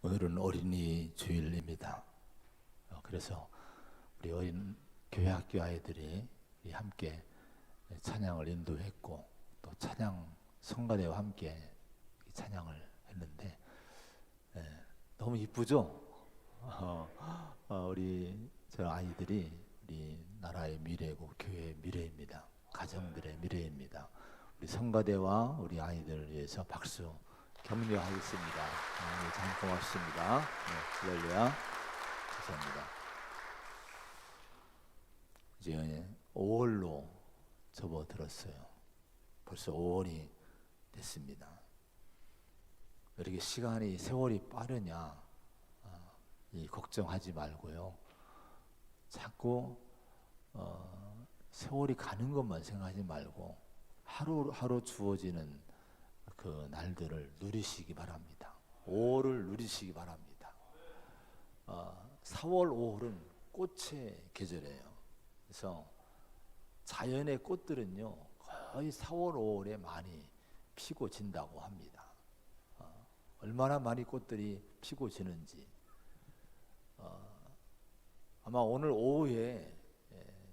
오늘은 어린이 주일입니다. 그래서 우리 어린 교회 학교 아이들이 함께 찬양을 인도했고 또 찬양 성가대와 함께 찬양을 했는데 너무 이쁘죠? 우리 저 아이들이 우리 나라의 미래고 교회의 미래입니다. 가정들의 미래입니다. 우리 성가대와 우리 아이들을 위해서 박수 격려하겠습니다. 참 고맙습니다. 할렐루야. 감사합니다. 이제 5월로 접어들었어요. 벌써 5월이 됐습니다. 왜 이렇게 시간이 세월이 빠르냐 걱정하지 말고요. 자꾸 세월이 가는 것만 생각하지 말고 하루하루 주어지는 그 날들을 누리시기 바랍니다. 5월을 누리시기 바랍니다. 4월, 5월은 꽃의 계절이에요. 그래서 자연의 꽃들은요 거의 4월, 5월에 많이 피고 진다고 합니다. 얼마나 많이 꽃들이 피고 지는지 아마 오늘 오후에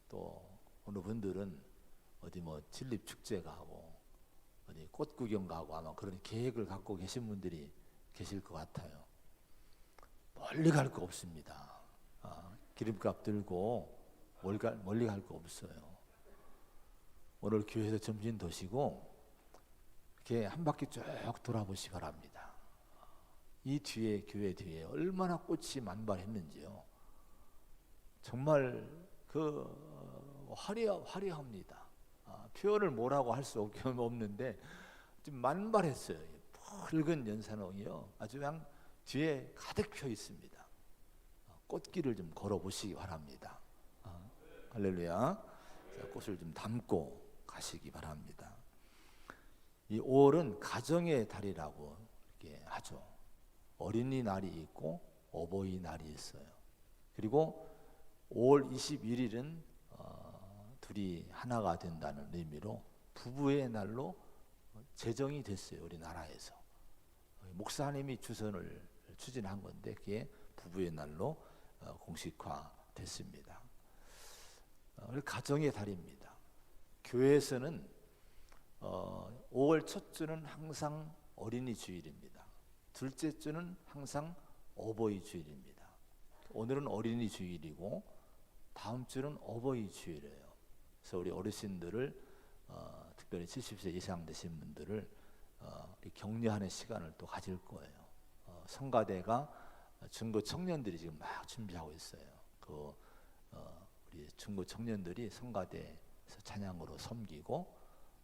또 어느 분들은 어디 뭐 진립축제 가고 어디 꽃 구경 가고 아마 그런 계획을 갖고 계신 분들이 계실 것 같아요. 멀리 갈 거 없습니다. 기름값 들고 멀리 갈 거 없어요. 오늘 교회에서 점심 드시고 이렇게 한 바퀴 쭉 돌아보시기 바랍니다. 이 뒤에 교회 뒤에 얼마나 꽃이 만발했는지요. 정말 그 화려합니다. 표현을 뭐라고 할 수 없는데 좀 만발했어요. 붉은 연산홍이요 아주 그냥 뒤에 가득 펴 있습니다. 꽃길을 좀 걸어보시기 바랍니다. 할렐루야. 꽃을 좀 담고 가시기 바랍니다. 이 5월은 가정의 달이라고 이렇게 하죠. 어린이날이 있고 어버이날이 있어요. 그리고 5월 21일은 둘이 하나가 된다는 의미로 부부의 날로 제정이 됐어요. 우리나라에서 목사님이 주선을 추진한 건데 그게 부부의 날로 공식화 됐습니다. 가정의 달입니다. 교회에서는 5월 첫 주는 항상 어린이 주일입니다. 둘째 주는 항상 어버이 주일입니다. 오늘은 어린이 주일이고 다음 주는 어버이 주일이에요. 그래서 우리 어르신들을 특별히 70세 이상 되신 분들을 격려하는 시간을 또 가질 거예요. 성가대가 중고 청년들이 지금 막 준비하고 있어요. 우리 중고 청년들이 성가대에서 찬양으로 섬기고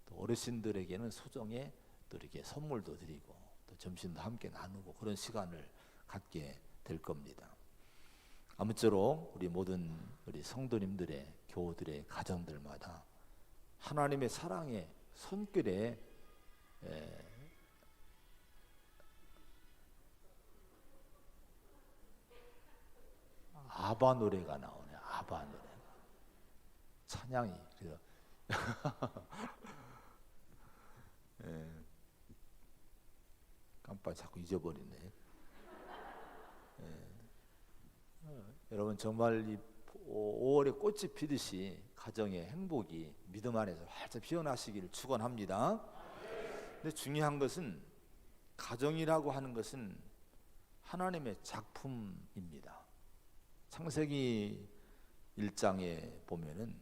또 어르신들에게는 소정의 또 이렇게 선물도 드리고 또 점심도 함께 나누고 그런 시간을 갖게 될 겁니다. 아무쪼록 우리 모든 우리 성도님들의 교우들의 가정들마다 하나님의 사랑의 손길에 아바 노래가 나오네. 아바 노래가 찬양이 그래서 깜빡 자꾸 잊어버리네. 여러분 정말 이 5월에 꽃이 피듯이 가정의 행복이 믿음 안에서 활짝 피어나시기를 축원합니다. 근데 중요한 것은 가정이라고 하는 것은 하나님의 작품입니다. 창세기 1장에 보면은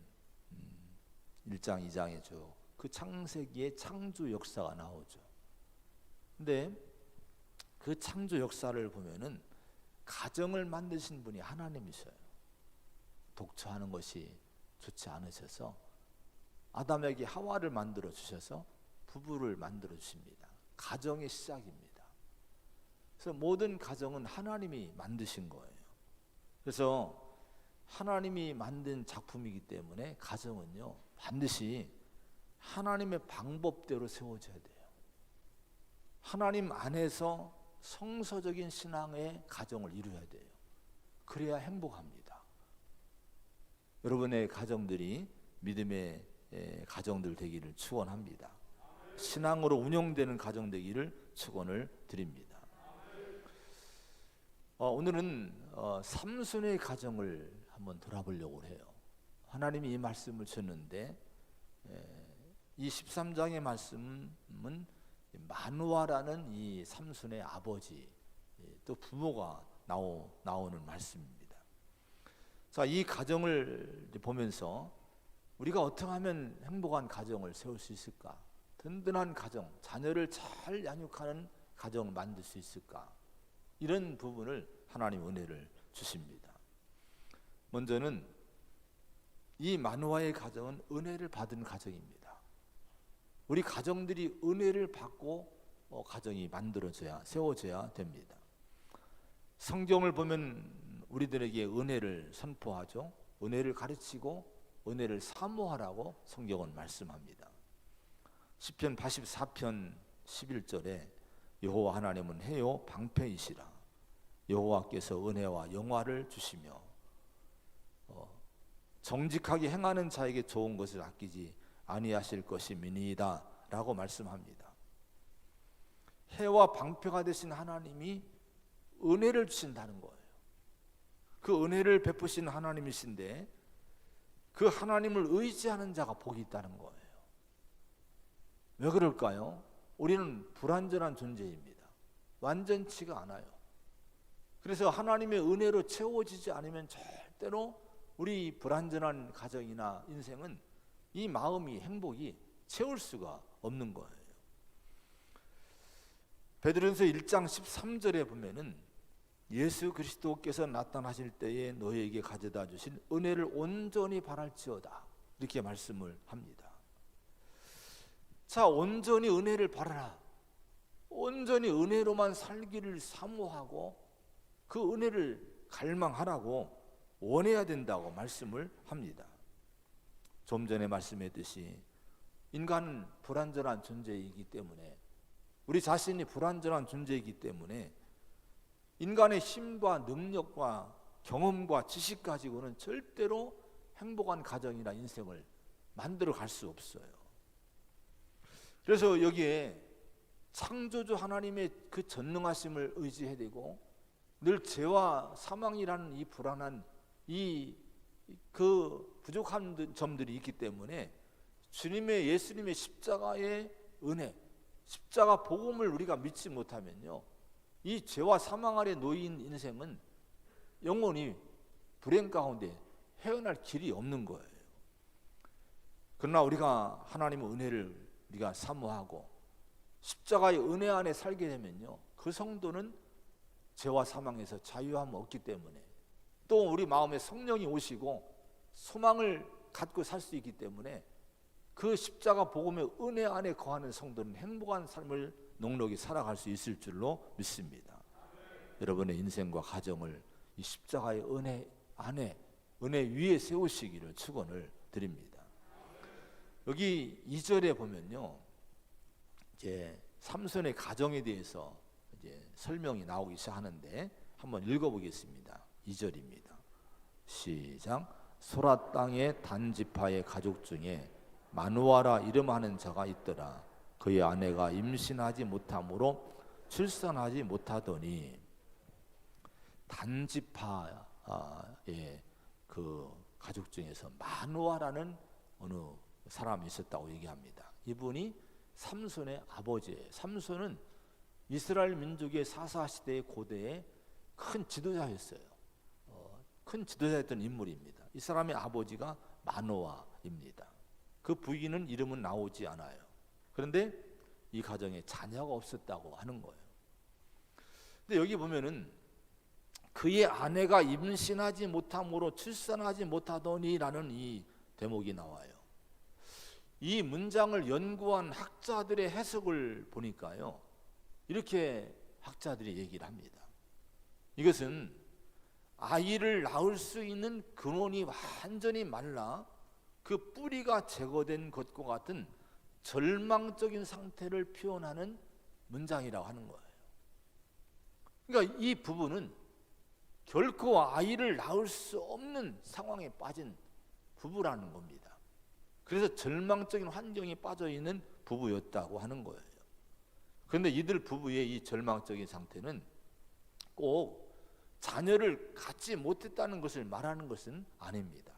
1장 2장에 그 창세기의 창조 역사가 나오죠. 근데 그 창조 역사를 보면은 가정을 만드신 분이 하나님이셔요. 독처하는 것이 좋지 않으셔서 아담에게 하와를 만들어 주셔서 부부를 만들어 주십니다. 가정의 시작입니다. 그래서 모든 가정은 하나님이 만드신 거예요. 그래서 하나님이 만든 작품이기 때문에 가정은요 반드시 하나님의 방법대로 세워져야 돼요. 하나님 안에서 성서적인 신앙의 가정을 이루어야 돼요. 그래야 행복합니다. 여러분의 가정들이 믿음의 가정들 되기를 축원합니다. 신앙으로 운영되는 가정 되기를 축원을 드립니다. 오늘은 삼손의 가정을 한번 돌아보려고 해요. 하나님이 이 말씀을 주셨는데 이 13장의 말씀은 마누아라는 이 삼손의 아버지 또 부모가 나오는 말씀입니다. 자, 이 가정을 보면서 우리가 어떻게 하면 행복한 가정을 세울 수 있을까? 든든한 가정, 자녀를 잘 양육하는 가정을 만들 수 있을까? 이런 부분을 하나님 은혜를 주십니다. 먼저는 이 마누아의 가정은 은혜를 받은 가정입니다. 우리 가정들이 은혜를 받고 가정이 세워져야 됩니다. 성경을 보면 우리들에게 은혜를 선포하죠. 은혜를 가르치고 은혜를 사모하라고 성경은 말씀합니다. 시편 84편 11절에 여호와 하나님은 해요 방패이시라. 여호와께서 은혜와 영화를 주시며 정직하게 행하는 자에게 좋은 것을 아끼지 아니하실 것이니이다 라고 말씀합니다. 해와 방패가 되신 하나님이 은혜를 주신다는 거예요. 그 은혜를 베푸신 하나님이신데 그 하나님을 의지하는 자가 복이 있다는 거예요. 왜 그럴까요? 우리는 불완전한 존재입니다. 완전치가 않아요. 그래서 하나님의 은혜로 채워지지 않으면 절대로 우리 불완전한 가정이나 인생은 이 마음이 행복이 채울 수가 없는 거예요. 베드로전서 1장 13절에 보면은 예수 그리스도께서 나타나실 때에 너희에게 가져다 주신 은혜를 온전히 바랄지어다 이렇게 말씀을 합니다. 자, 온전히 은혜를 바라라. 온전히 은혜로만 살기를 사모하고 그 은혜를 갈망하라고 원해야 된다고 말씀을 합니다. 좀 전에 말씀했듯이 인간은 불완전한 존재이기 때문에 우리 자신이 불완전한 존재이기 때문에 인간의 힘과 능력과 경험과 지식 가지고는 절대로 행복한 가정이나 인생을 만들어 갈 수 없어요. 그래서 여기에 창조주 하나님의 그 전능하심을 의지해야 되고 늘 죄와 사망이라는 이 불안한 그 부족한 점들이 있기 때문에 예수님의 십자가의 은혜, 십자가 복음을 우리가 믿지 못하면요, 이 죄와 사망 아래 놓인 인생은 영원히 불행 가운데 헤어날 길이 없는 거예요. 그러나 우리가 하나님의 은혜를 우리가 사모하고 십자가의 은혜 안에 살게 되면요, 그 성도는 죄와 사망에서 자유함을 얻기 때문에 또 우리 마음에 성령이 오시고 소망을 갖고 살 수 있기 때문에 그 십자가 복음의 은혜 안에 거하는 성도는 행복한 삶을 넉넉히 살아갈 수 있을 줄로 믿습니다. 여러분의 인생과 가정을 이 십자가의 은혜 안에 은혜 위에 세우시기를 축원을 드립니다. 여기 2절에 보면요, 이제 삼손의 가정에 대해서 이제 설명이 나오기 시작하는데 한번 읽어보겠습니다. 2절입니다. 시작. 소라 땅의 단지파의 가족 중에 마누아라 이름하는 자가 있더라. 그의 아내가 임신하지 못함으로 출산하지 못하더니 단지파의 그 가족 중에서 마누아라는 어느 사람이 있었다고 얘기합니다. 이분이 삼손의 아버지예요. 삼손은 이스라엘 민족의 사사시대의 고대의 큰 지도자였어요. 큰 지도자였던 인물입니다. 이 사람의 아버지가 마노아입니다. 그 부인은 이름은 나오지 않아요. 그런데 이 가정에 자녀가 없었다고 하는 거예요. 근데 여기 보면은 그의 아내가 임신하지 못함으로 출산하지 못하더니라는 이 대목이 나와요. 이 문장을 연구한 학자들의 해석을 보니까요, 이렇게 학자들이 얘기를 합니다. 이것은 아이를 낳을 수 있는 근원이 완전히 말라 그 뿌리가 제거된 것과 같은 절망적인 상태를 표현하는 문장이라고 하는 거예요. 그러니까 이 부부는 결코 아이를 낳을 수 없는 상황에 빠진 부부라는 겁니다. 그래서 절망적인 환경에 빠져 있는 부부였다고 하는 거예요. 그런데 이들 부부의 이 절망적인 상태는 꼭 자녀를 갖지 못했다는 것을 말하는 것은 아닙니다.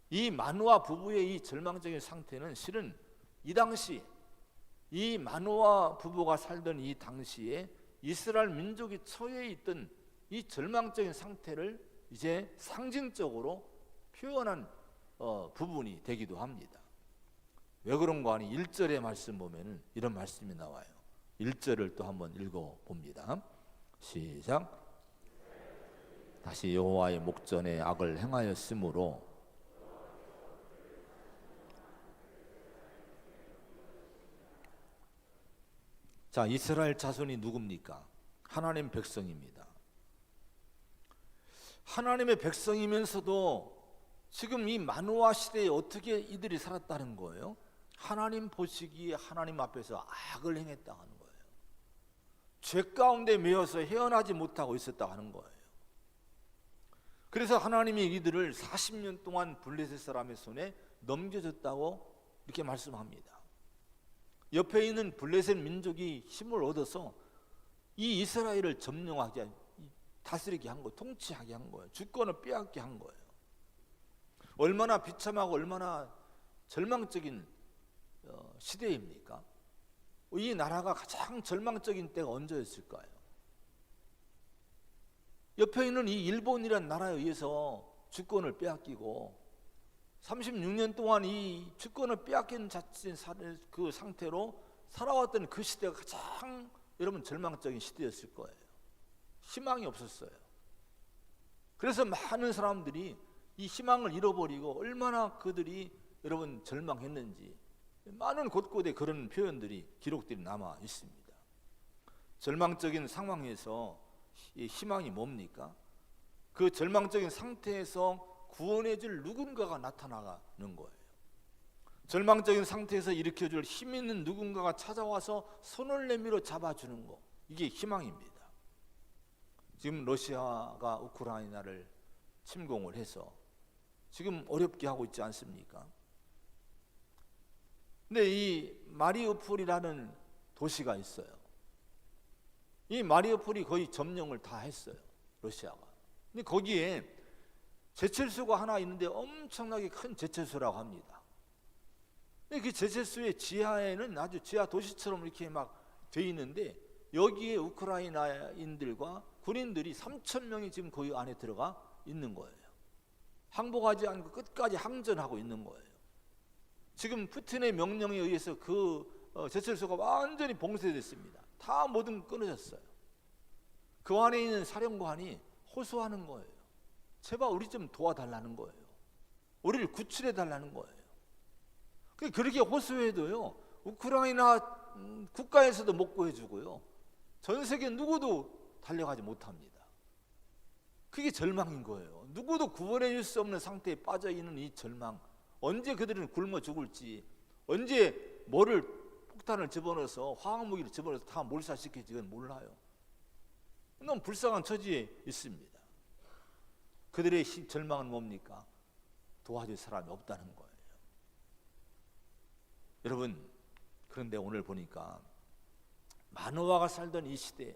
이 마노아 부부의 이 절망적인 상태는 실은 이 당시 이 마노아 부부가 살던 이 당시에 이스라엘 민족이 처해 있던 이 절망적인 상태를 이제 상징적으로 표현한 부분이 되기도 합니다. 왜 그런가 하니 1절의 말씀 보면은 이런 말씀이 나와요. 1절을 또 한번 읽어 봅니다. 시작. 다시 여호와의 목전에 악을 행하였으므로 자, 이스라엘 자손이 누굽니까? 하나님 백성입니다. 하나님의 백성이면서도 지금 이 마노아 시대에 어떻게 이들이 살았다는 거예요? 하나님 보시기에 하나님 앞에서 악을 행했다 하는 거예요. 죄 가운데 매여서 헤어나지 못하고 있었다 하는 거예요. 그래서 하나님이 이들을 40년 동안 블레셋 사람의 손에 넘겨줬다고 이렇게 말씀합니다. 옆에 있는 블레셋 민족이 힘을 얻어서 이 이스라엘을 점령하게, 다스리게 한 거예요. 통치하게 한 거예요. 주권을 빼앗게 한 거예요. 얼마나 비참하고 얼마나 절망적인 시대입니까? 이 나라가 가장 절망적인 때가 언제였을까요? 옆에 있는 이 일본이라는 나라에 의해서 주권을 빼앗기고 36년 동안 이 주권을 빼앗긴 그 상태로 살아왔던 그 시대가 가장 여러분 절망적인 시대였을 거예요. 희망이 없었어요. 그래서 많은 사람들이 이 희망을 잃어버리고 얼마나 그들이 여러분 절망했는지 많은 곳곳에 그런 표현들이 기록들이 남아 있습니다. 절망적인 상황에서 이 희망이 뭡니까? 그 절망적인 상태에서 구원해 줄 누군가가 나타나는 거예요. 절망적인 상태에서 일으켜줄 힘 있는 누군가가 찾아와서 손을 내밀어 잡아주는 거, 이게 희망입니다. 지금 러시아가 우크라이나를 침공을 해서 지금 어렵게 하고 있지 않습니까? 근데 이 마리우폴이라는 도시가 있어요. 이 마리우폴이 거의 점령을 다 했어요, 러시아가. 근데 거기에 제철소가 하나 있는데 엄청나게 큰 제철소라고 합니다. 근데 그 제철소의 지하에는 아주 지하 도시처럼 이렇게 막 돼 있는데 여기에 우크라이나인들과 군인들이 3,000명이 지금 거기 안에 들어가 있는 거예요. 항복하지 않고 끝까지 항전하고 있는 거예요. 지금 푸틴의 명령에 의해서 그 제철소가 완전히 봉쇄됐습니다. 다 모든 끊어졌어요. 그 안에 있는 사령관이 호소하는 거예요. 제발 우리 좀 도와달라는 거예요. 우리를 구출해 달라는 거예요. 그렇게 호소해도요, 우크라이나 국가에서도 못 구해주고요, 전 세계 누구도 달려가지 못합니다. 그게 절망인 거예요. 누구도 구원해 줄 수 없는 상태에 빠져 있는 이 절망. 언제 그들은 굶어 죽을지, 언제 뭐를 폭탄을 집어넣어서 화학무기를 집어넣어서 다 몰살시킬지 그건 몰라요. 너무 불쌍한 처지에 있습니다. 그들의 절망은 뭡니까? 도와줄 사람이 없다는 거예요. 여러분, 그런데 오늘 보니까 마노아가 살던 이 시대에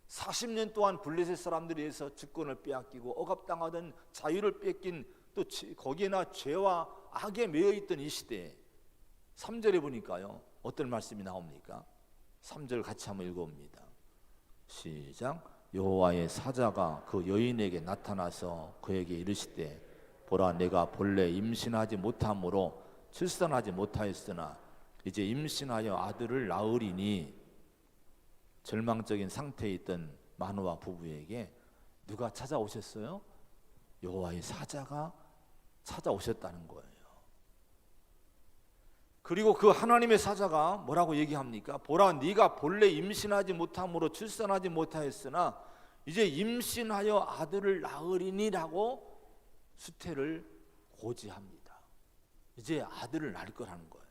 40년 동안 블레셋 사람들에 의해서 주권을 빼앗기고 억압당하던 자유를 뺏긴 또 거기에나 죄와 악에 매여있던 이 시대에 3절에 보니까요, 어떤 말씀이 나옵니까? 3절 같이 한번 읽어봅니다. 시작. 여호와의 사자가 그 여인에게 나타나서 그에게 이르시되 보라, 내가 본래 임신하지 못함으로 출산하지 못하였으나 이제 임신하여 아들을 낳으리니. 절망적인 상태에 있던 마노아 부부에게 누가 찾아오셨어요? 여호와의 사자가 찾아오셨다는 거예요. 그리고 그 하나님의 사자가 뭐라고 얘기합니까? 보라, 네가 본래 임신하지 못함으로 출산하지 못하였으나 이제 임신하여 아들을 낳으리니라고 수태를 고지합니다. 이제 아들을 낳을 거라는 거예요.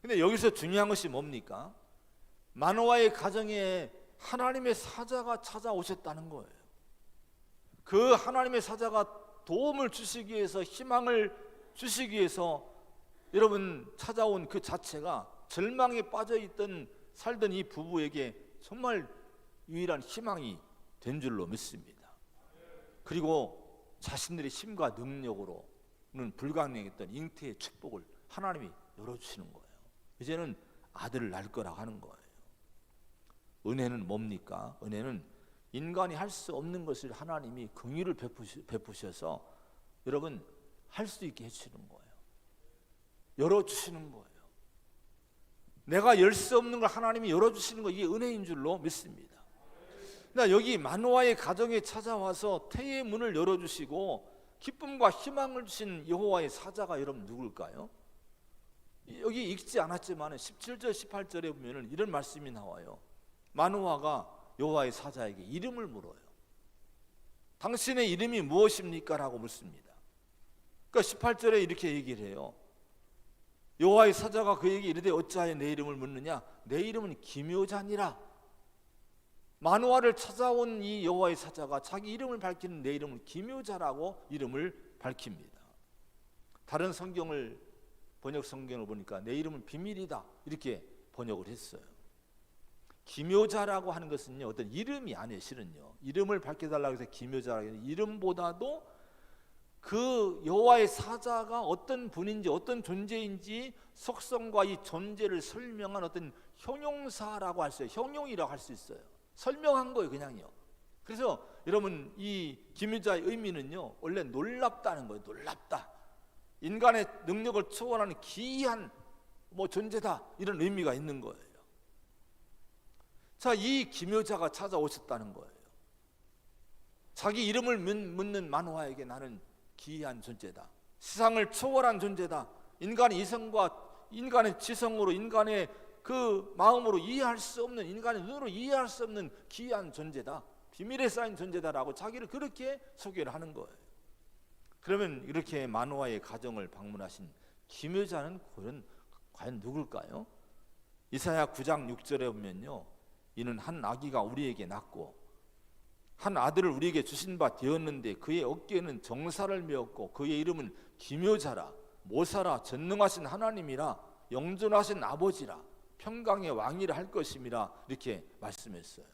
근데 여기서 중요한 것이 뭡니까? 마노아의 가정에 하나님의 사자가 찾아오셨다는 거예요. 그 하나님의 사자가 도움을 주시기 위해서, 희망을 주시기 위해서 여러분 찾아온 그 자체가 절망에 빠져있던 살던 이 부부에게 정말 유일한 희망이 된 줄로 믿습니다. 그리고 자신들의 힘과 능력으로는 불가능했던 잉태의 축복을 하나님이 열어주시는 거예요. 이제는 아들을 낳을 거라고 하는 거예요. 은혜는 뭡니까? 은혜는 인간이 할 수 없는 것을 하나님이 긍휼을 베푸셔서 여러분 할 수 있게 해주시는 거예요. 열어주시는 거예요. 내가 열 수 없는 걸 하나님이 열어주시는 거, 이게 은혜인 줄로 믿습니다. 그러니까 여기 마노아의 가정에 찾아와서 태의 문을 열어주시고 기쁨과 희망을 주신 여호와의 사자가 여러분 누굴까요? 여기 읽지 않았지만 17절 18절에 보면 이런 말씀이 나와요. 마노아가 여호와의 사자에게 이름을 물어요. 당신의 이름이 무엇입니까? 라고 묻습니다. 그러니까 18절에 이렇게 얘기를 해요. 여호와의 사자가 그에게 이르되 어찌하여 내 이름을 묻느냐? 내 이름은 기묘자니라. 마노아를 찾아온 이 여호와의 사자가 자기 이름을 밝히는 내 이름은 기묘자라고 이름을 밝힙니다. 다른 성경을 번역 성경을 보니까 내 이름은 비밀이다 이렇게 번역을 했어요. 기묘자라고 하는 것은요, 어떤 이름이 아니에요. 실은요, 이름을 밝혀달라고 해서 기묘자라고 해서 이름보다도 그 여호와의 사자가 어떤 분인지 어떤 존재인지 속성과 이 존재를 설명한 어떤 형용사라고 할 수 있어요. 형용이라고 할 수 있어요. 설명한 거예요, 그냥요. 그래서 여러분 이 기묘자의 의미는요, 원래 놀랍다는 거예요. 놀랍다, 인간의 능력을 초월하는 기이한 존재다, 이런 의미가 있는 거예요. 자, 이 기묘자가 찾아오셨다는 거예요. 자기 이름을 묻는 마노아에게 나는 기이한 존재다, 세상을 초월한 존재다, 인간의 이성과 인간의 지성으로 인간의 그 마음으로 이해할 수 없는, 인간의 눈으로 이해할 수 없는 기이한 존재다, 비밀에 쌓인 존재다라고 자기를 그렇게 소개를 하는 거예요. 그러면 이렇게 마노아의 가정을 방문하신 기묘자는 과연 누굴까요? 이사야 9장 6절에 보면요, 이는 한 아기가 우리에게 낳고 한 아들을 우리에게 주신 바 되었는데 그의 어깨에는 정사를 메었고 그의 이름은 기묘자라, 모사라, 전능하신 하나님이라, 영존하신 아버지라, 평강의 왕이라 할 것임이라, 이렇게 말씀했어요.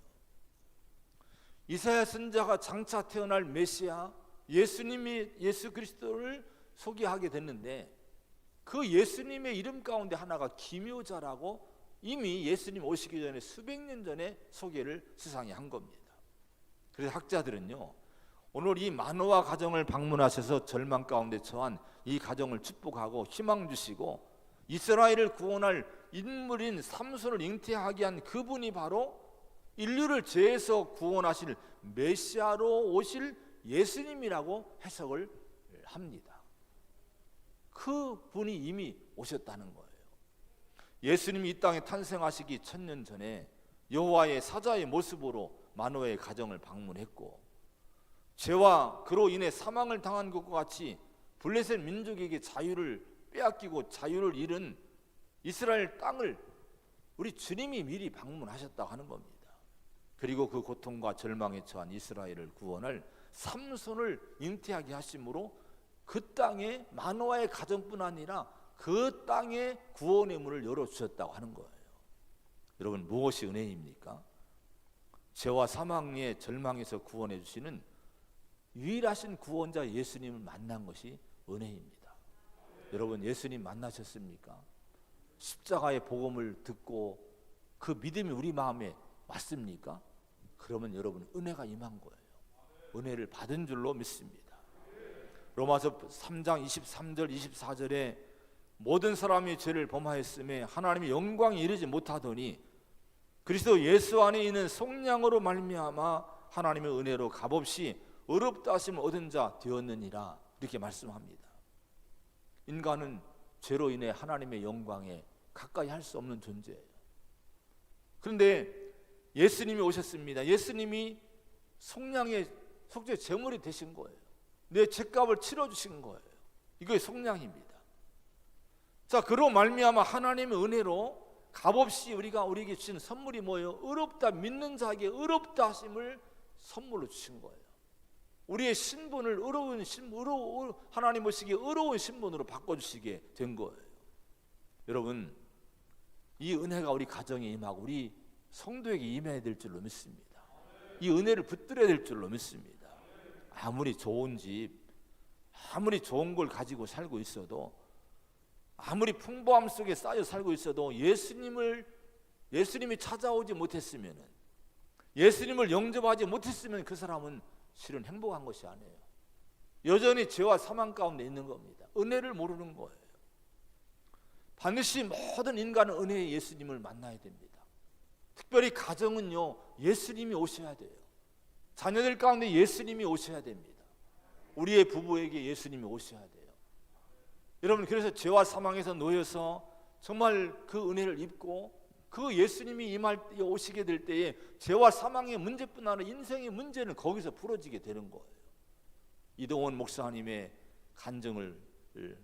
이사야 선지자가 장차 태어날 메시아 예수 그리스도를 소개하게 됐는데 그 예수님의 이름 가운데 하나가 기묘자라고 이미 예수님 오시기 전에 수백 년 전에 소개를 세상에 한 겁니다. 그래서 학자들은요, 오늘 이 마노아 가정을 방문하셔서 절망 가운데 처한 이 가정을 축복하고 희망 주시고 이스라엘을 구원할 인물인 삼손을 잉태하게 한 그분이 바로 인류를 죄에서 구원하실 메시아로 오실 예수님이라고 해석을 합니다. 그 분이 이미 오셨다는 거예요. 예수님이 이 땅에 탄생하시기 1000년 전에 여호와의 사자의 모습으로 마노아의 가정을 방문했고, 죄와 그로 인해 사망을 당한 것과 같이 블레셋 민족에게 자유를 빼앗기고 자유를 잃은 이스라엘 땅을 우리 주님이 미리 방문하셨다고 하는 겁니다. 그리고 그 고통과 절망에 처한 이스라엘을 구원할 삼손을 잉태하게 하심으로 그 땅에 마노아의 가정뿐 아니라 그 땅에 구원의 문을 열어주셨다고 하는 거예요. 여러분, 무엇이 은혜입니까? 죄와 사망의 절망에서 구원해 주시는 유일하신 구원자 예수님을 만난 것이 은혜입니다. 여러분, 예수님 만나셨습니까? 십자가의 복음을 듣고 그 믿음이 우리 마음에 왔습니까? 그러면 여러분, 은혜가 임한 거예요. 은혜를 받은 줄로 믿습니다. 로마서 3장 23절 24절에 모든 사람이 죄를 범하였음에 하나님의 영광에 이르지 못하더니 그리스도 예수 안에 있는 속량으로 말미암아 하나님의 은혜로 값없이 의롭다 하심을 얻은 자 되었느니라, 이렇게 말씀합니다. 인간은 죄로 인해 하나님의 영광에 가까이 할 수 없는 존재예요. 그런데 예수님이 오셨습니다. 예수님이 속량의 속죄 제물이 되신 거예요. 내 죄값을 치러주신 거예요. 이게 속량입니다. 자, 그로 말미암아 하나님의 은혜로 값없이 우리에게 주신 선물이 뭐예요? 의롭다, 믿는 자에게 의롭다 하심을 선물로 주신 거예요. 우리의 신분을 하나님 보시기에 의로운 신분으로 바꿔주시게 된 거예요. 여러분, 이 은혜가 우리 가정에 임하고 우리 성도에게 임해야 될 줄로 믿습니다. 이 은혜를 붙들어야 될 줄로 믿습니다. 아무리 좋은 집, 아무리 좋은 걸 가지고 살고 있어도, 아무리 풍부함 속에 쌓여 살고 있어도 예수님이 찾아오지 못했으면, 예수님을 영접하지 못했으면 그 사람은 실은 행복한 것이 아니에요. 여전히 죄와 사망 가운데 있는 겁니다. 은혜를 모르는 거예요. 반드시 모든 인간은 은혜의 예수님을 만나야 됩니다. 특별히 가정은요, 예수님이 오셔야 돼요. 자녀들 가운데 예수님이 오셔야 됩니다. 우리의 부부에게 예수님이 오셔야 돼요. 여러분, 그래서 죄와 사망에서 놓여서 정말 그 은혜를 입고 그 예수님이 오시게 될 때에 죄와 사망의 문제뿐 아니라 인생의 문제는 거기서 풀어지게 되는 거예요. 이동원 목사님의 간증을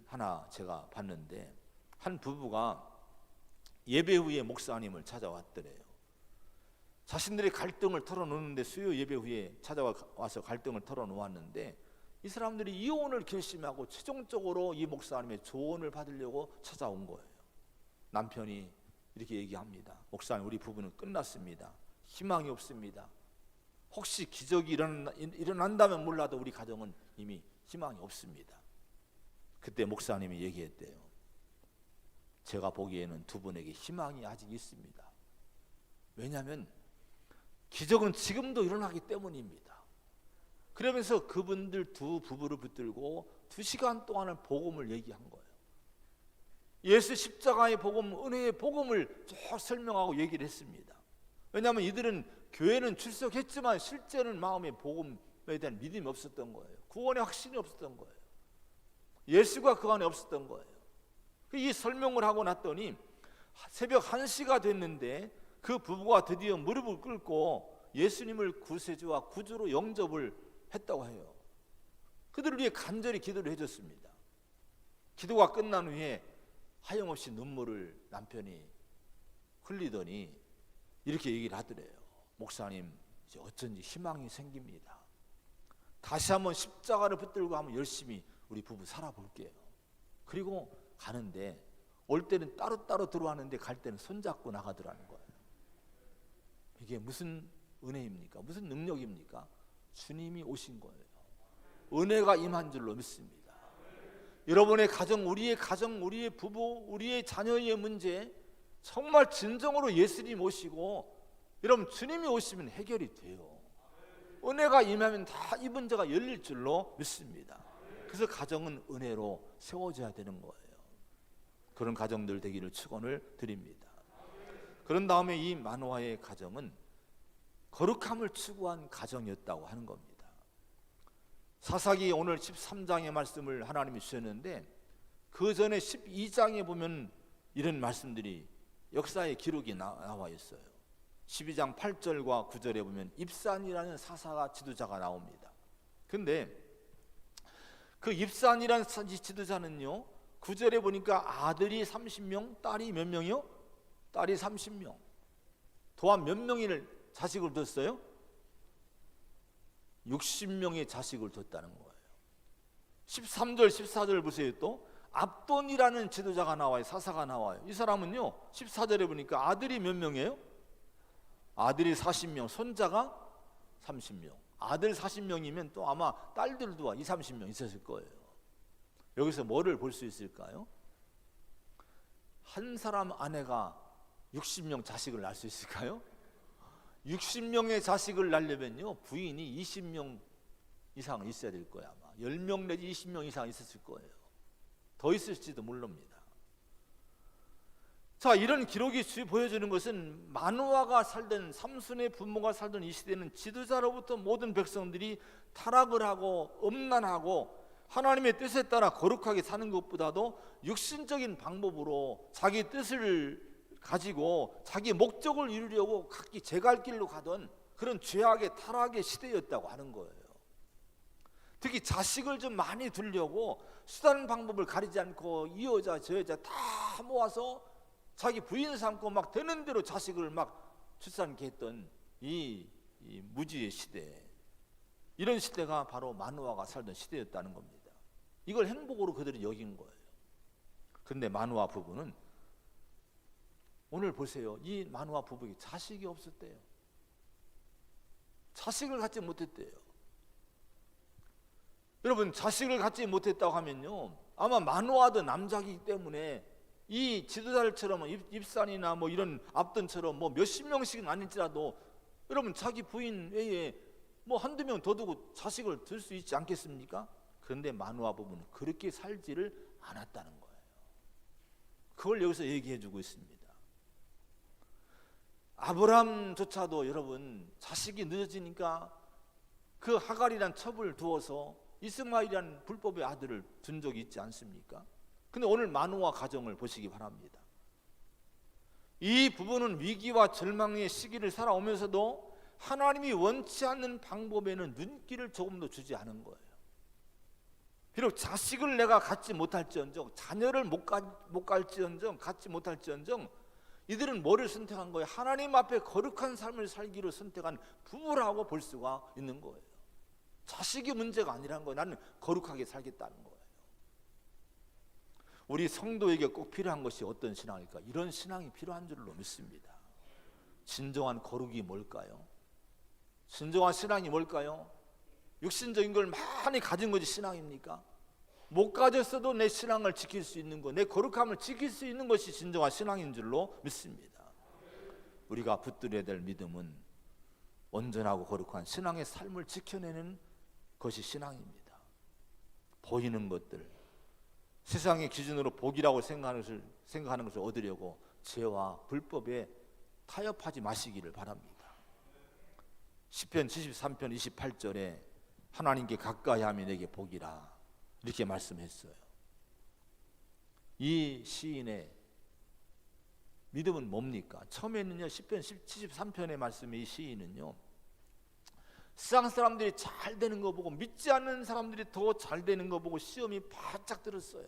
하나 제가 봤는데, 한 부부가 예배 후에 목사님을 찾아왔더래요. 자신들의 갈등을 털어놓는데, 수요 예배 후에 찾아와서 갈등을 털어놓았는데, 이 사람들이 이혼을 결심하고 최종적으로 이 목사님의 조언을 받으려고 찾아온 거예요. 남편이 이렇게 얘기합니다. 목사님, 우리 부부는 끝났습니다. 희망이 없습니다. 혹시 기적이 일어난다면 몰라도 우리 가정은 이미 희망이 없습니다. 그때 목사님이 얘기했대요. 제가 보기에는 두 분에게 희망이 아직 있습니다. 왜냐하면 기적은 지금도 일어나기 때문입니다. 그러면서 그분들 두 부부를 붙들고 2시간 동안을 복음을 얘기한 거예요. 예수 십자가의 복음, 은혜의 복음을 쭉 설명하고 얘기를 했습니다. 왜냐하면 이들은 교회는 출석했지만 실제는 마음에 복음에 대한 믿음이 없었던 거예요. 구원의 확신이 없었던 거예요. 예수가 그 안에 없었던 거예요. 이 설명을 하고 났더니 새벽 1시가 됐는데 그 부부가 드디어 무릎을 꿇고 예수님을 구세주와 구주로 영접을 했다고 해요. 그들을 위해 간절히 기도를 해줬습니다. 기도가 끝난 후에 하염없이 눈물을 남편이 흘리더니 이렇게 얘기를 하더래요. 목사님, 이제 어쩐지 희망이 생깁니다. 다시 한번 십자가를 붙들고 한번 열심히 우리 부부 살아볼게요. 그리고 가는데, 올 때는 따로따로 들어왔는데 갈 때는 손잡고 나가더라는 거예요. 이게 무슨 은혜입니까? 무슨 능력입니까? 주님이 오신 거예요. 은혜가 임한 줄로 믿습니다. 여러분의 가정, 우리의 부부, 우리의 자녀의 문제, 정말 진정으로 예수님 오시고, 여러분 주님이 오시면 해결이 돼요. 은혜가 임하면 다 이 문제가 열릴 줄로 믿습니다. 그래서 가정은 은혜로 세워져야 되는 거예요. 그런 가정들 되기를 축원을 드립니다. 그런 다음에 이 마노아의 가정은 거룩함을 추구한 가정이었다고 하는 겁니다. 사사기 오늘 13장의 말씀을 하나님이 주셨는데, 그 전에 12장에 보면 이런 말씀들이 역사의 기록이 나와 있어요. 12장 8절과 9절에 보면 입산이라는 사사가 지도자가 나옵니다. 근데 그 입산이라는 지도자는요, 9절에 보니까 아들이 30명, 딸이 몇 명이요? 딸이 30명. 또한 몇 명의 자식을 뒀어요? 60명의 자식을 뒀다는 거예요. 13절, 14절 보세요. 또 압돈이라는 지도자가 나와요. 사사가 나와요. 이 사람은요, 14절에 보니까 아들이 몇 명이에요? 아들이 40명, 손자가 30명. 아들 40명이면 또 아마 딸들도 20, 30명 있었을 거예요. 여기서 뭐를 볼 수 있을까요? 한 사람 아내가 60명 자식을 낳을 수 있을까요? 60명의 자식을 낳으려면요, 부인이 20명 이상 있어야 될 거예요. 아마 10명 내지 20명 이상 있었을 거예요. 더 있을지도 모릅니다. 자, 이런 기록이 보여주는 것은 마노아가 살던, 삼손의 부모가 살던 이 시대는 지도자로부터 모든 백성들이 타락을 하고 음란하고 하나님의 뜻에 따라 거룩하게 사는 것보다도 육신적인 방법으로 자기 뜻을 가지고 자기 목적을 이루려고 각기 제갈 길로 가던 그런 죄악의 타락의 시대였다고 하는 거예요. 특히 자식을 좀 많이 두려고 수단 방법을 가리지 않고 이 여자 저 여자 다 모아서 자기 부인 삼고 막 되는 대로 자식을 막 출산케 했던 이 무지의 시대, 이런 시대가 바로 마노아가 살던 시대였다는 겁니다. 이걸 행복으로 그들이 여긴 거예요. 그런데 마노아 부부는 오늘 보세요. 이 마노아 부부에게 자식이 없었대요. 자식을 갖지 못했대요. 여러분, 자식을 갖지 못했다고 하면요, 아마 만호하던 남자이기 때문에 이 지도자들처럼 입산이나 뭐 이런 압돈처럼 뭐 몇십 명씩은 아닐지라도 여러분 자기 부인 외에 뭐 한두 명 더 두고 자식을 둘 수 있지 않겠습니까? 그런데 마누아 부부는 그렇게 살지를 않았다는 거예요. 그걸 여기서 얘기해 주고 있습니다. 아브라함조차도 여러분 자식이 늦어지니까 그 하갈이란 첩을 두어서 이스마엘이란 불법의 아들을 둔 적이 있지 않습니까? 근데 오늘 마누아 가정을 보시기 바랍니다. 이 부부는 위기와 절망의 시기를 살아오면서도 하나님이 원치 않는 방법에는 눈길을 조금도 주지 않은 거예요. 비록 자식을 내가 갖지 못할지언정, 자녀를 못 갈지언정, 갖지 못할지언정, 이들은 뭐를 선택한 거예요? 하나님 앞에 거룩한 삶을 살기로 선택한 부부라고 볼 수가 있는 거예요. 자식이 문제가 아니라는 거예요. 나는 거룩하게 살겠다는 거예요. 우리 성도에게 꼭 필요한 것이 어떤 신앙일까? 이런 신앙이 필요한 줄로 믿습니다. 진정한 거룩이 뭘까요? 진정한 신앙이 뭘까요? 육신적인 걸 많이 가진 것이 신앙입니까? 못 가졌어도 내 신앙을 지킬 수 있는 것, 내 거룩함을 지킬 수 있는 것이 진정한 신앙인 줄로 믿습니다. 우리가 붙들어야 될 믿음은 온전하고 거룩한 신앙의 삶을 지켜내는 것이 신앙입니다. 보이는 것들, 세상의 기준으로 복이라고 생각하는 것을 얻으려고 죄와 불법에 타협하지 마시기를 바랍니다. 시편 73편 28절에 하나님께 가까이 하면 내게 복이라 이렇게 말씀했어요. 이 시인의 믿음은 뭡니까? 처음에는요, 시편 73편의 말씀이 이 시인은요, 세상 사람들이 잘 되는 거 보고 믿지 않는 사람들이 더 잘 되는 거 보고 시험이 바짝 들었어요.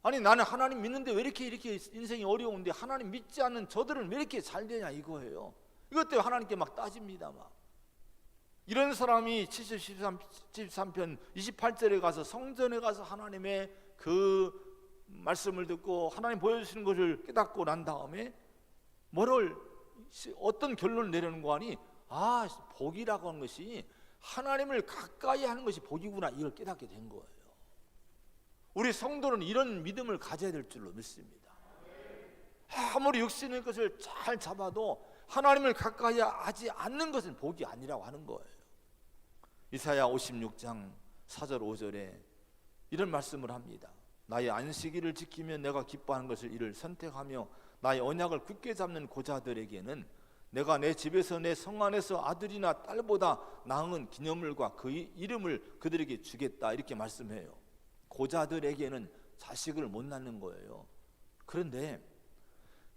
아니, 나는 하나님 믿는데 왜 이렇게 인생이 어려운데 하나님 믿지 않는 저들은 왜 이렇게 잘 되냐 이거예요. 이것 때문에 하나님께 막 따집니다. 막 이런 사람이 73편 28절에 가서 성전에 가서 하나님의 그 말씀을 듣고 하나님 보여주시는 것을 깨닫고 난 다음에 어떤 결론을 내려는 거 아니? 복이라고 하는 것이 하나님을 가까이 하는 것이 복이구나, 이걸 깨닫게 된 거예요. 우리 성도는 이런 믿음을 가져야 될 줄로 믿습니다. 아무리 육신의 것을 잘 잡아도 하나님을 가까이 하지 않는 것은 복이 아니라고 하는 거예요. 이사야 56장 4절 5절에 이런 말씀을 합니다. 나의 안식일을 지키면 내가 기뻐하는 것을 이를 선택하며 나의 언약을 굳게 잡는 고자들에게는 내가 내 집에서 내 성 안에서 아들이나 딸보다 나은 기념물과 그 이름을 그들에게 주겠다, 이렇게 말씀해요. 고자들에게는 자식을 못 낳는 거예요. 그런데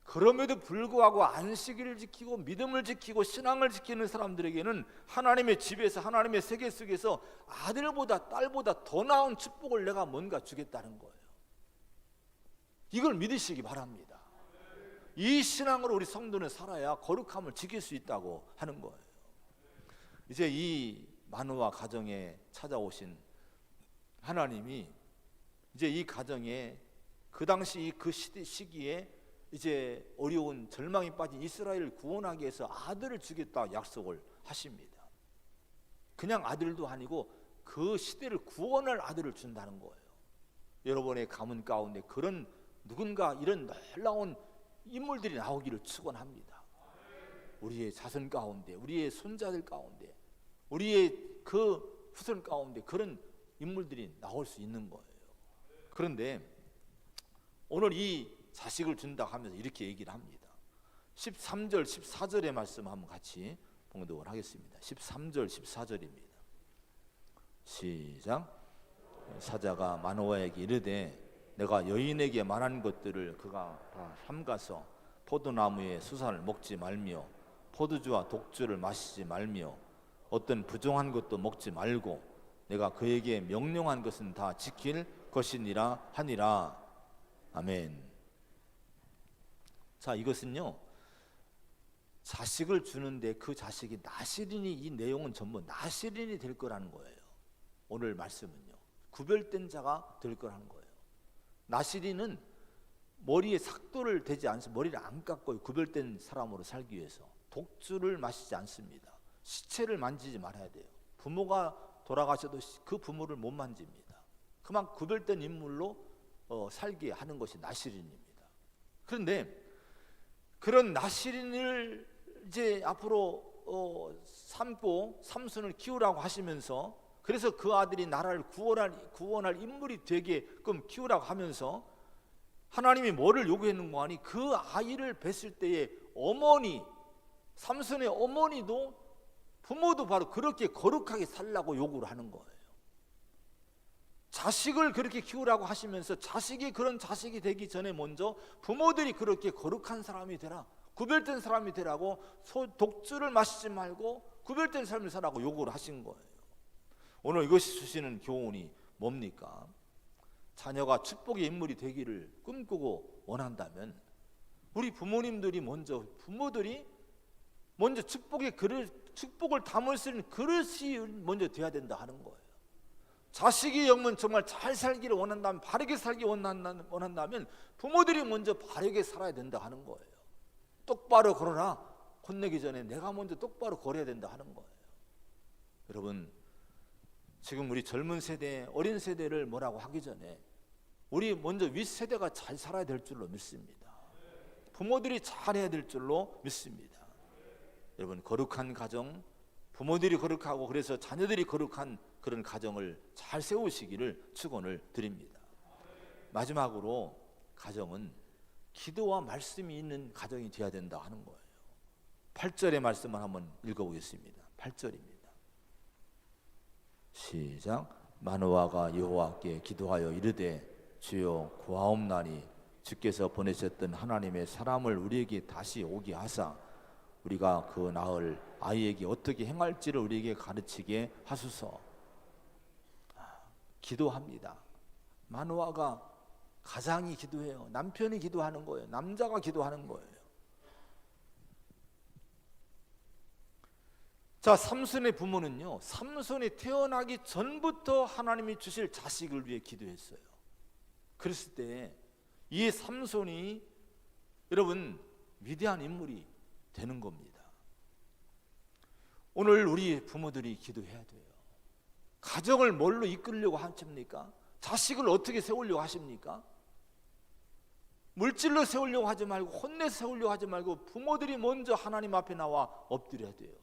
그럼에도 불구하고 안식일을 지키고 믿음을 지키고 신앙을 지키는 사람들에게는 하나님의 집에서, 하나님의 세계 속에서 아들보다 딸보다 더 나은 축복을 내가 뭔가 주겠다는 거예요. 이걸 믿으시기 바랍니다. 이 신앙으로 우리 성도는 살아야 거룩함을 지킬 수 있다고 하는 거예요. 이제 이 마누아 가정에 찾아오신 하나님이 이제 이 가정에 그 당시 그 시기에 이제 어려운 절망이 빠진 이스라엘을 구원하기 위해서 아들을 주겠다 약속을 하십니다. 그냥 아들도 아니고 그 시대를 구원할 아들을 준다는 거예요. 여러분의 가문 가운데 그런 누군가 이런 놀라운 인물들이 나오기를 축원합니다. 우리의 자손 가운데, 우리의 손자들 가운데, 우리의 그 후손 가운데 그런 인물들이 나올 수 있는 거예요. 그런데 오늘 이 자식을 준다 하면서 이렇게 얘기를 합니다. 13절 14절의 말씀 한번 같이 봉독을 하겠습니다. 13절 14절입니다. 시작. 사자가 마노아에게 이르되 내가 여인에게 말한 것들을 그가 다 삼가서 포도나무의 수산을 먹지 말며 포도주와 독주를 마시지 말며 어떤 부정한 것도 먹지 말고 내가 그에게 명령한 것은 다 지킬 것이니라 하니라. 아멘. 자, 이것은요, 자식을 주는데 그 자식이 나실인이, 이 내용은 전부 나실인이 될 거라는 거예요. 오늘 말씀은요, 구별된 자가 될 거라는 거예요. 나실인은 머리에 삭도를 대지 않습니다. 머리를 안 깎고 구별된 사람으로 살기 위해서 독주를 마시지 않습니다. 시체를 만지지 말아야 돼요. 부모가 돌아가셔도 그 부모를 못 만집니다. 그만 구별된 인물로 살게 하는 것이 나시린입니다. 그런데 그런 나시린을 이제 앞으로 삼고 삼손을 키우라고 하시면서, 그래서 그 아들이 나라를 구원할 인물이 되게끔 키우라고 하면서 하나님이 뭐를 요구했는가 하니, 그 아이를 뵀을 때에 어머니, 삼손의 어머니도 부모도 바로 그렇게 거룩하게 살라고 요구를 하는 거예요. 자식을 그렇게 키우라고 하시면서 자식이 그런 자식이 되기 전에 먼저 부모들이 그렇게 거룩한 사람이 되라, 구별된 사람이 되라고, 독주를 마시지 말고 구별된 삶을 살라고 요구를 하신 거예요. 오늘 이것이 주시는 교훈이 뭡니까? 자녀가 축복의 인물이 되기를 꿈꾸고 원한다면 우리 부모님들이 부모들이 먼저 축복을 담을 수 있는 그릇이 먼저 돼야 된다 하는 거예요. 자식이 영문 정말 잘 살기를 원한다면, 바르게 살기 원한다면 부모들이 먼저 바르게 살아야 된다 하는 거예요. 똑바로 걸어라, 혼내기 전에 내가 먼저 똑바로 걸어야 된다 하는 거예요. 여러분, 지금 우리 젊은 세대, 어린 세대를 뭐라고 하기 전에 우리 먼저 윗세대가 잘 살아야 될 줄로 믿습니다. 부모들이 잘해야 될 줄로 믿습니다. 여러분, 거룩한 가정, 부모들이 거룩하고 그래서 자녀들이 거룩한 그런 가정을 잘 세우시기를 축원을 드립니다. 마지막으로 가정은 기도와 말씀이 있는 가정이 되어야 된다 하는 거예요. 8절의 말씀을 한번 읽어보겠습니다. 8절입니다. 시작. 마노아가 여호와께 기도하여 이르되 주여 구하옵나니 주께서 보내셨던 하나님의 사람을 우리에게 다시 오게 하사 우리가 그 낳을 아이에게 어떻게 행할지를 우리에게 가르치게 하소서. 기도합니다. 마노아가 가장이 기도해요. 남편이 기도하는 거예요. 남자가 기도하는 거예요. 자, 삼손의 부모는요, 삼손이 태어나기 전부터 하나님이 주실 자식을 위해 기도했어요. 그랬을 때 이 삼손이 여러분 위대한 인물이 되는 겁니다. 오늘 우리 부모들이 기도해야 돼요. 가정을 뭘로 이끌려고 하십니까? 자식을 어떻게 세우려고 하십니까? 물질로 세우려고 하지 말고, 혼내서 세우려고 하지 말고 부모들이 먼저 하나님 앞에 나와 엎드려야 돼요.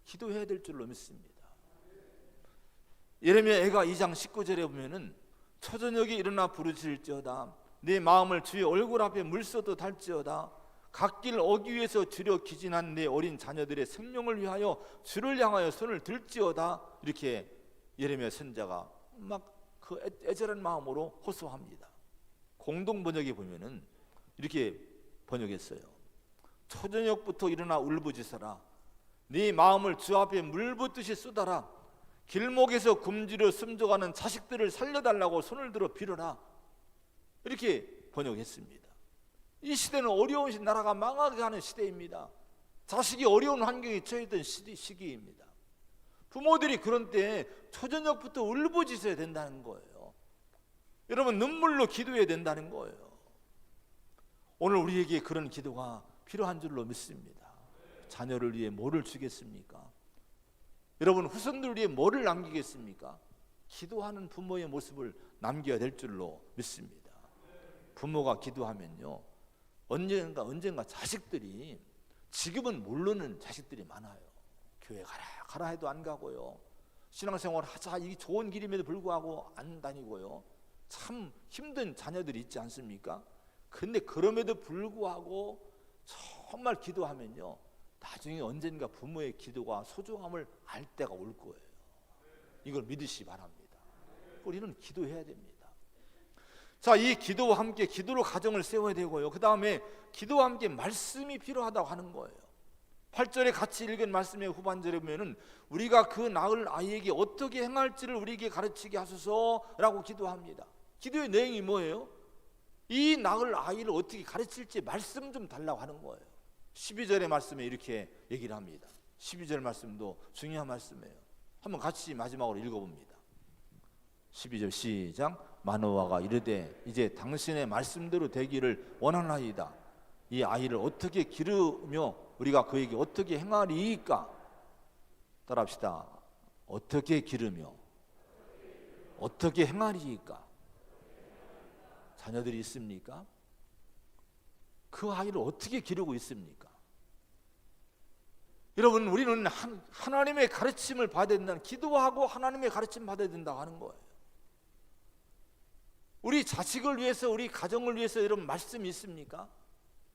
기도해야 될 줄로 믿습니다. 예레미야 애가 2장 19절에 보면은 초저녁에 일어나 부르짖을지어다 내 마음을 주의 얼굴 앞에 물소도 달지어다 갓길 어기 위에서 주려 기진한 내 어린 자녀들의 생명을 위하여 주를 향하여 손을 들지어다. 이렇게 예레미야 선자가 막 그 애절한 마음으로 호소합니다. 공동 번역에 보면은 이렇게 번역했어요. 초저녁부터 일어나 울부짖어라 네 마음을 주 앞에 물붓듯이 쏟아라 길목에서 굶주려 숨져가는 자식들을 살려달라고 손을 들어 빌어라. 이렇게 번역했습니다. 이 시대는 어려운 나라가 망하게 하는 시대입니다. 자식이 어려운 환경에 처해있던 시기입니다. 부모들이 그런 때에 초저녁부터 울부짖어야 된다는 거예요. 여러분, 눈물로 기도해야 된다는 거예요. 오늘 우리에게 그런 기도가 필요한 줄로 믿습니다. 자녀를 위해 뭐를 주겠습니까? 여러분, 후손들 위해 뭐를 남기겠습니까? 기도하는 부모의 모습을 남겨야 될 줄로 믿습니다. 부모가 기도하면요, 언젠가 자식들이, 지금은 모르는 자식들이 많아요. 교회 가라 해도 안 가고요, 신앙생활 하자 이 좋은 길임에도 불구하고 안 다니고요, 참 힘든 자녀들이 있지 않습니까? 근데 그럼에도 불구하고 정말 기도하면요, 나중에 언젠가 부모의 기도가 소중함을 알 때가 올 거예요. 이걸 믿으시기 바랍니다. 우리는 기도해야 됩니다. 자, 이 기도와 함께 기도로 가정을 세워야 되고요, 그 다음에 기도와 함께 말씀이 필요하다고 하는 거예요. 8절에 같이 읽은 말씀의 후반절에 보면은 우리가 그 낳을 아이에게 어떻게 행할지를 우리에게 가르치게 하소서라고 기도합니다. 기도의 내용이 뭐예요? 이 낳을 아이를 어떻게 가르칠지 말씀 좀 달라고 하는 거예요. 12절의 말씀에 이렇게 얘기를 합니다. 12절 말씀도 중요한 말씀이에요. 한번 같이 마지막으로 읽어봅니다. 12절 시작. 마노아가 이르되 이제 당신의 말씀대로 되기를 원하나이다. 이 아이를 어떻게 기르며 우리가 그에게 어떻게 행하리이까? 따라합시다. 어떻게 기르며 어떻게 행하리이까? 자녀들이 있습니까? 그 아이를 어떻게 기르고 있습니까? 여러분, 우리는 하나님의 가르침을 받아야 된다는, 기도하고 하나님의 가르침 받아야 된다고 하는 거예요. 우리 자식을 위해서, 우리 가정을 위해서 여러분 말씀이 있습니까?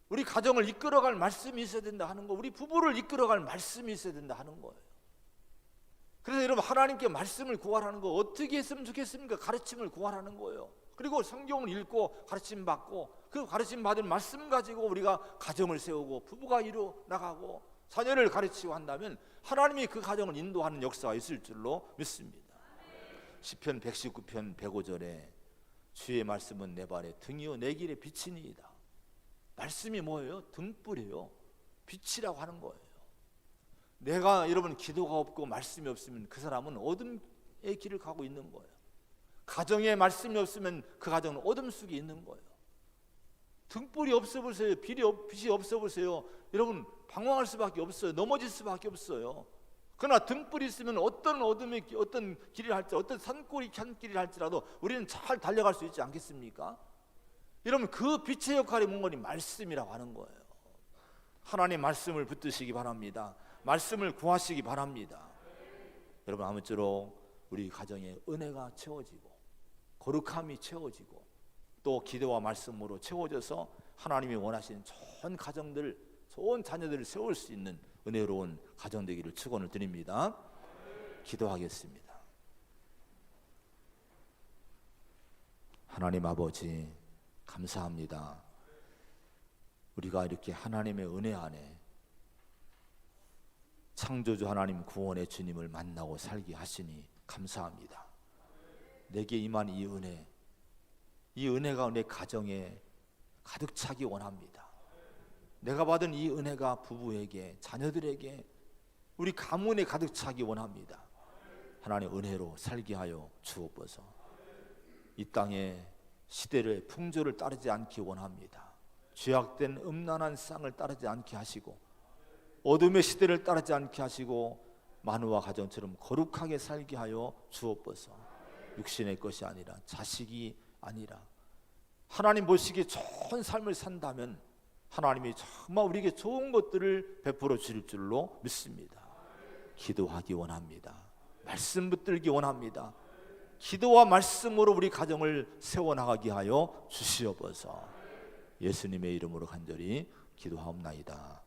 우리 가정을 이끌어갈 말씀이 있어야 된다 하는 거, 우리 부부를 이끌어갈 말씀이 있어야 된다 하는 거예요. 그래서 여러분, 하나님께 말씀을 구하라는 거 어떻게 했으면 좋겠습니까? 가르침을 구하라는 거예요. 그리고 성경을 읽고 가르침 받고 그 가르침 받은 말씀 가지고 우리가 가정을 세우고 부부가 이루어 나가고 자녀를 가르치고 한다면 하나님이 그 가정을 인도하는 역사가 있을 줄로 믿습니다. 시편 119편 105절에 주의 말씀은 내 발에 등이요 내 길에 빛이니이다. 말씀이 뭐예요? 등불이에요. 빛이라고 하는 거예요. 내가 여러분 기도가 없고 말씀이 없으면 그 사람은 어둠의 길을 가고 있는 거예요. 가정에 말씀이 없으면 그 가정은 어둠 속에 있는 거예요. 등불이 없어 보세요. 빛이 없어 보세요. 여러분 방황할 수밖에 없어요. 넘어질 수밖에 없어요. 그러나 등불이 있으면 어떤 어둠의 어떤 길을 할지, 어떤 산골이 산길을 할지라도 우리는 잘 달려갈 수 있지 않겠습니까? 여러분 그 빛의 역할이 뭔가니 말씀이라고 하는 거예요. 하나님 말씀을 붙드시기 바랍니다. 말씀을 구하시기 바랍니다. 여러분 아무쪼록 우리 가정에 은혜가 채워지고 거룩함이 채워지고 또 기도와 말씀으로 채워져서 하나님이 원하시는 좋은 가정들, 좋은 자녀들을 세울 수 있는 은혜로운 가정 되기를 축원을 드립니다. 기도하겠습니다. 하나님 아버지 감사합니다. 우리가 이렇게 하나님의 은혜 안에 창조주 하나님 구원의 주님을 만나고 살게 하시니 감사합니다. 내게 임한 이 은혜가 내 가정에 가득 차기 원합니다. 내가 받은 이 은혜가 부부에게, 자녀들에게, 우리 가문에 가득 차기 원합니다. 하나님 은혜로 살게 하여 주옵소서. 이 땅에 시대의 풍조를 따르지 않기 원합니다. 죄악된 음란한 쌍을 따르지 않게 하시고 어둠의 시대를 따르지 않게 하시고 마누아 가정처럼 거룩하게 살게 하여 주옵소서. 육신의 것이 아니라 자식이 아니라 하나님 보시기에 좋은 삶을 산다면 하나님이 정말 우리에게 좋은 것들을 베풀어 주실 줄로 믿습니다. 기도하기 원합니다. 말씀 붙들기 원합니다. 기도와 말씀으로 우리 가정을 세워나가게 하여 주시옵소서. 예수님의 이름으로 간절히 기도하옵나이다.